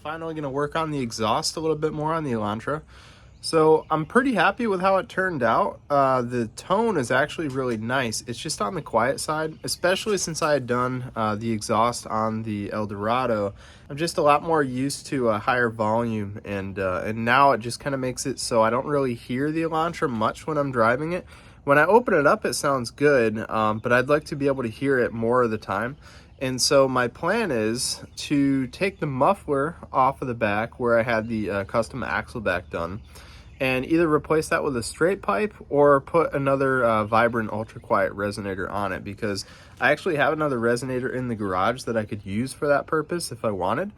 Finally going to work on the exhaust a little bit more on the Elantra. So I'm pretty happy with how it turned out. The tone is actually really nice. It's just on the quiet side, especially since I had done the exhaust on the Eldorado. I'm just a lot more used to a higher volume, and now it just kind of makes it so I don't really hear the Elantra much when I'm driving it. When I open it up, it sounds good, but I'd like to be able to hear it more of the time. And so my plan is to take the muffler off of the back where I had the custom axle back done, and either replace that with a straight pipe or put another Vibrant Ultraquiet resonator on it, because I actually have another resonator in the garage that I could use for that purpose if I wanted.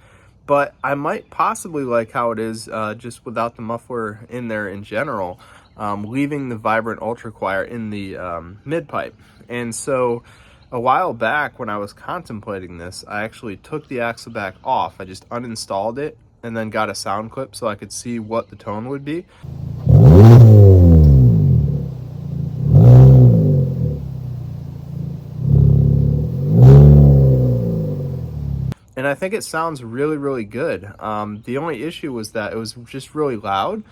But I might possibly like how it is just without the muffler in there in general, leaving the Vibrant Ultraquiet in the mid pipe. And so a while back when I was contemplating this, I actually took the axle back off. I just uninstalled it and then got a sound clip so I could see what the tone would be. And I think it sounds really, really good. The only issue was that it was just really loud.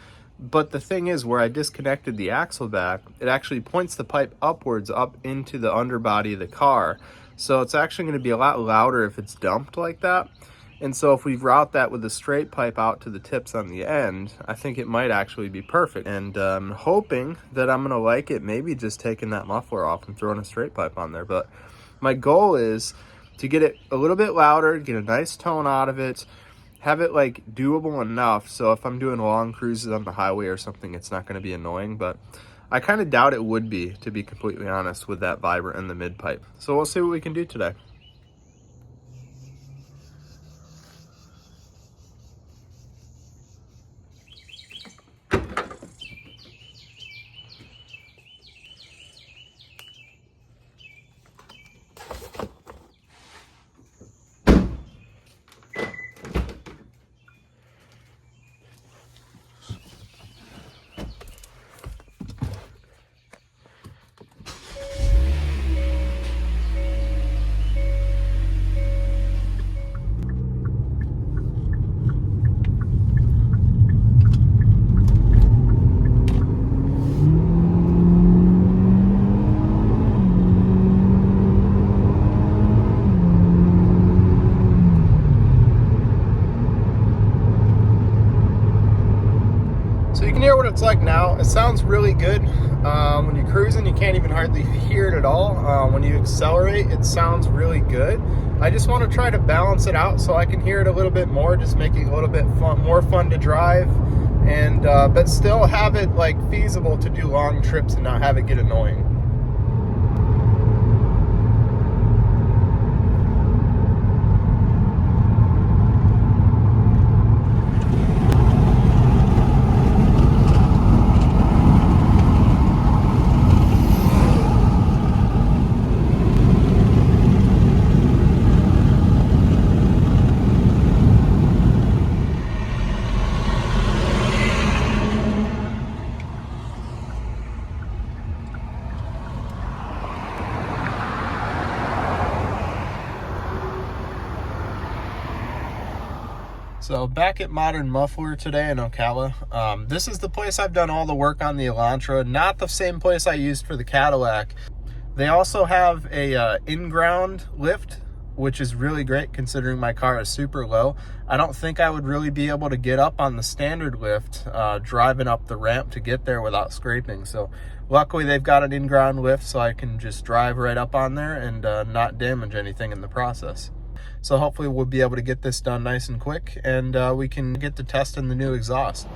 But the thing is, where I disconnected the axle back, it actually points the pipe upwards up into the underbody of the car. So it's actually going to be a lot louder if it's dumped like that. And so if we route that with a straight pipe out to the tips on the end, I think it might actually be perfect. And I'm hoping that I'm going to like it, maybe just taking that muffler off and throwing a straight pipe on there. But my goal is to get it a little bit louder, get a nice tone out of it, have it like doable enough so if I'm doing long cruises on the highway or something, it's not going to be annoying. But I kind of doubt it would be, to be completely honest, with that Vibrant in the mid pipe. So we'll see what we can do today. So you can hear what it's like now. It sounds really good. When you're cruising, you can't even hardly hear it at all. When you accelerate, it sounds really good. I just want to try to balance it out so I can hear it a little bit more, just make it a little bit more fun to drive, and but still have it like feasible to do long trips and not have it get annoying. So back at Modern Muffler today in Ocala. This is the place I've done all the work on the Elantra, not the same place I used for the Cadillac. They also have a in-ground lift, which is really great considering my car is super low. I don't think I would really be able to get up on the standard lift, driving up the ramp to get there without scraping. So luckily they've got an in-ground lift so I can just drive right up on there and not damage anything in the process. So hopefully we'll be able to get this done nice and quick, and we can get to testing the new exhaust.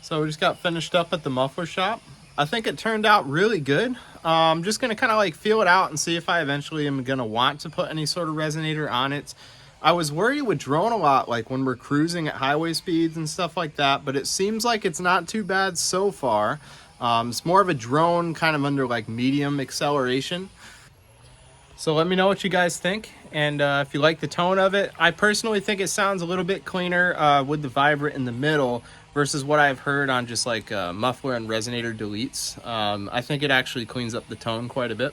So we just got finished up at the muffler shop. I think it turned out really good. I'm just gonna kind of like feel it out and see if I eventually am gonna want to put any sort of resonator on it. I was worried it would drone a lot, like when we're cruising at highway speeds and stuff like that, but it seems like it's not too bad so far. It's more of a drone kind of under like medium acceleration. So let me know what you guys think, and if you like the tone of it. I personally think it sounds a little bit cleaner with the vibrant in the middle versus what I've heard on just like muffler and resonator deletes. I think it actually cleans up the tone quite a bit.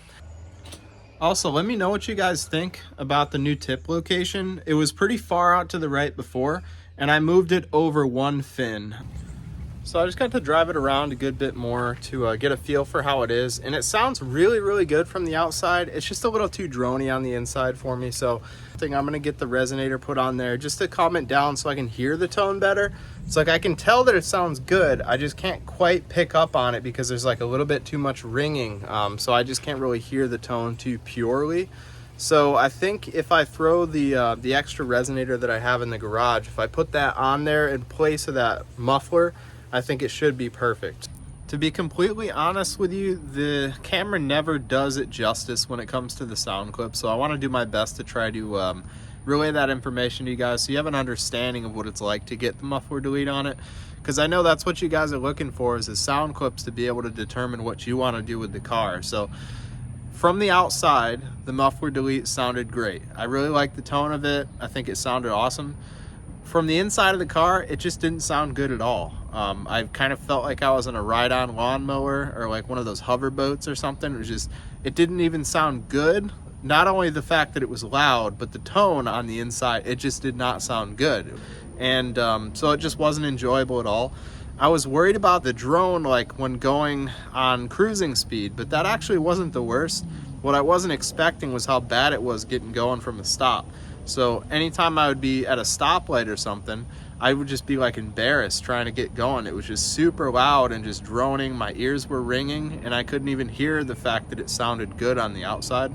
Also, let me know what you guys think about the new tip location. It was pretty far out to the right before, and I moved it over one fin. So I just got to drive it around a good bit more to get a feel for how it is. And it sounds really, really good from the outside. It's just a little too droney on the inside for me. So I think I'm gonna get the resonator put on there just to calm it down so I can hear the tone better. It's like I can tell that it sounds good. I just can't quite pick up on it because there's like a little bit too much ringing. So I just can't really hear the tone too purely. So I think if I throw the extra resonator that I have in the garage, if I put that on there in place of that muffler, I think it should be perfect. To be completely honest with you, the camera never does it justice when it comes to the sound clip, so I want to do my best to try to relay that information to you guys so you have an understanding of what it's like to get the muffler delete on it, because I know that's what you guys are looking for, is the sound clips to be able to determine what you want to do with the car. So from the outside, the muffler delete sounded great. I really liked the tone of it. I think it sounded awesome. From the inside of the car, it just didn't sound good at all. I kind of felt like I was in a ride-on lawnmower or like one of those hover boats or something. It didn't even sound good. Not only the fact that it was loud, but the tone on the inside, it just did not sound good. And so it just wasn't enjoyable at all. I was worried about the drone like when going on cruising speed, but that actually wasn't the worst. What I wasn't expecting was how bad it was getting going from a stop. So anytime I would be at a stoplight or something, I would just be like embarrassed trying to get going. It was just super loud and just droning. My ears were ringing and I couldn't even hear the fact that it sounded good on the outside.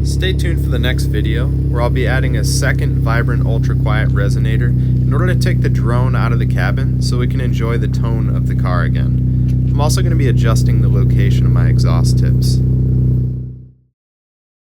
Stay tuned for the next video, where I'll be adding a second vibrant ultra-quiet resonator in order to take the drone out of the cabin so we can enjoy the tone of the car again. I'm also going to be adjusting the location of my exhaust tips.